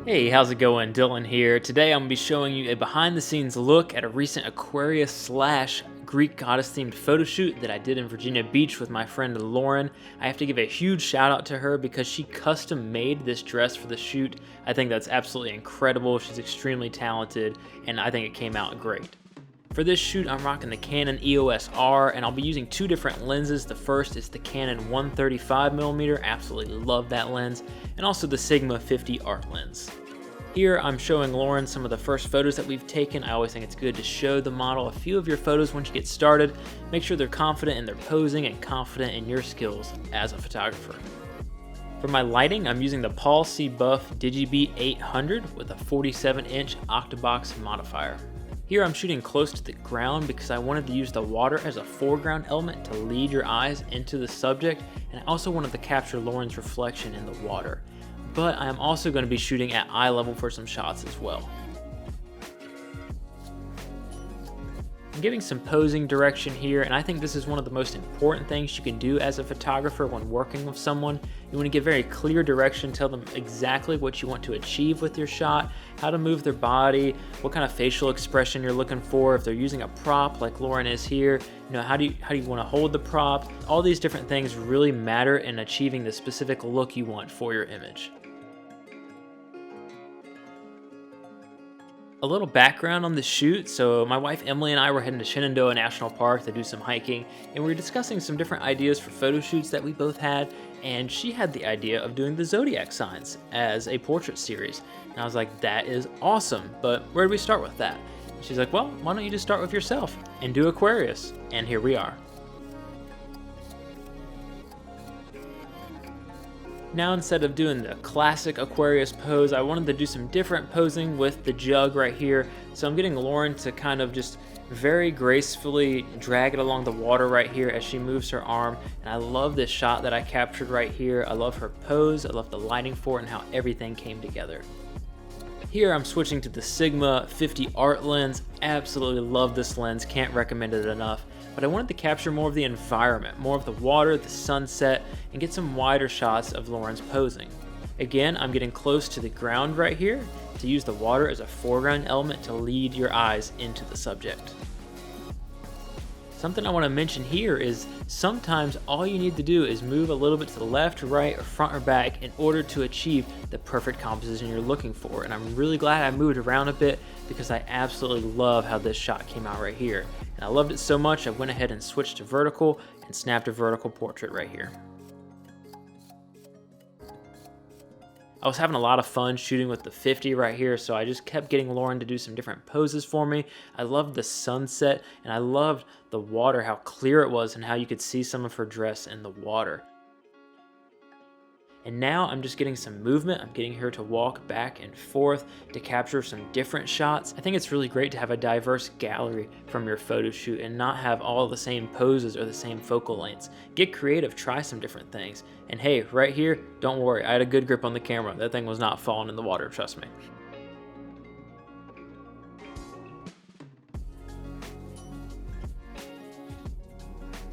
Hey, how's it going? Dylan here. Today I'm going to be showing you a behind the scenes look at a recent Aquarius / Greek goddess themed photo shoot that I did in Virginia Beach with my friend Lauren. I have to give a huge shout out to her because she custom made this dress for the shoot. I think that's absolutely incredible. She's extremely talented and I think it came out great. For this shoot, I'm rocking the Canon EOS R, and I'll be using two different lenses. The first is the Canon 135mm, absolutely love that lens, and also the Sigma 50 art lens. Here, I'm showing Lauren some of the first photos that we've taken. I always think it's good to show the model a few of your photos once you get started. Make sure they're confident in their posing and confident in your skills as a photographer. For my lighting, I'm using the Paul C. Buff DigiBee 800 with a 47-inch octobox modifier. Here I'm shooting close to the ground because I wanted to use the water as a foreground element to lead your eyes into the subject, and I also wanted to capture Lauren's reflection in the water. But I am also going to be shooting at eye level for some shots as well. I'm giving some posing direction here, and I think this is one of the most important things you can do as a photographer when working with someone. You want to give very clear direction, tell them exactly what you want to achieve with your shot, how to move their body, what kind of facial expression you're looking for. If they're using a prop like Lauren is here, how do you want to hold the prop? All these different things really matter in achieving the specific look you want for your image. A little background on the shoot. So my wife Emily and I were heading to Shenandoah National Park to do some hiking, and we were discussing some different ideas for photo shoots that we both had, and she had the idea of doing the zodiac signs as a portrait series. And I was like, that is awesome, but where do we start with that? She's like, well, why don't you just start with yourself and do Aquarius? And here we are. Now, instead of doing the classic Aquarius pose, I wanted to do some different posing with the jug right here. So I'm getting Lauren to kind of just very gracefully drag it along the water right here as she moves her arm. And I love this shot that I captured right here. I love her pose, I love the lighting for it, and how everything came together. Here I'm switching to the Sigma 50 art lens. Absolutely love this lens, can't recommend it enough. But I wanted to capture more of the environment, more of the water, the sunset, and get some wider shots of Lauren's posing. Again, I'm getting close to the ground right here to use the water as a foreground element to lead your eyes into the subject. Something I want to mention here is sometimes all you need to do is move a little bit to the left, right, or front or back in order to achieve the perfect composition you're looking for. And I'm really glad I moved around a bit because I absolutely love how this shot came out right here. And I loved it so much I went ahead and switched to vertical and snapped a vertical portrait right here. I was having a lot of fun shooting with the 50 right here, so I just kept getting Lauren to do some different poses for me. I loved the sunset, and I loved the water, how clear it was, and how you could see some of her dress in the water. And now I'm just getting some movement. I'm getting her to walk back and forth to capture some different shots. I think it's really great to have a diverse gallery from your photo shoot and not have all the same poses or the same focal lengths. Get creative, try some different things. And hey, right here, don't worry, I had a good grip on the camera. That thing was not falling in the water, trust me.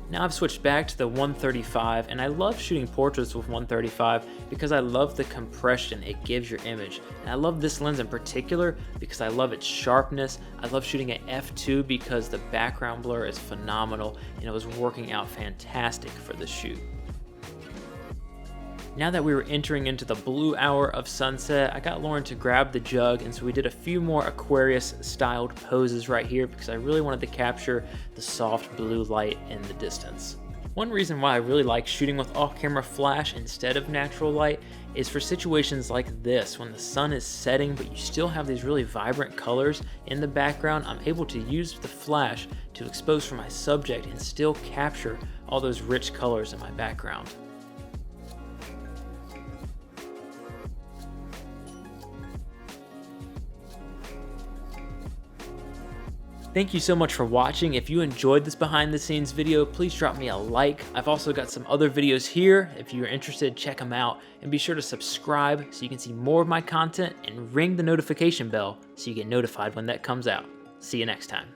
Now I've switched back to the 135, and I love shooting portraits with 135 because I love the compression it gives your image. And I love this lens in particular because I love its sharpness. I love shooting at f2 because the background blur is phenomenal and it was working out fantastic for the shoot. Now that we were entering into the blue hour of sunset, I got Lauren to grab the jug, and so we did a few more Aquarius styled poses right here because I really wanted to capture the soft blue light in the distance. One reason why I really like shooting with off-camera flash instead of natural light is for situations like this, when the sun is setting but you still have these really vibrant colors in the background. I'm able to use the flash to expose for my subject and still capture all those rich colors in my background. Thank you so much for watching. If you enjoyed this behind the scenes video, please drop me a like. I've also got some other videos here. If you're interested, check them out, and be sure to subscribe so you can see more of my content and ring the notification bell so you get notified when that comes out. See you next time.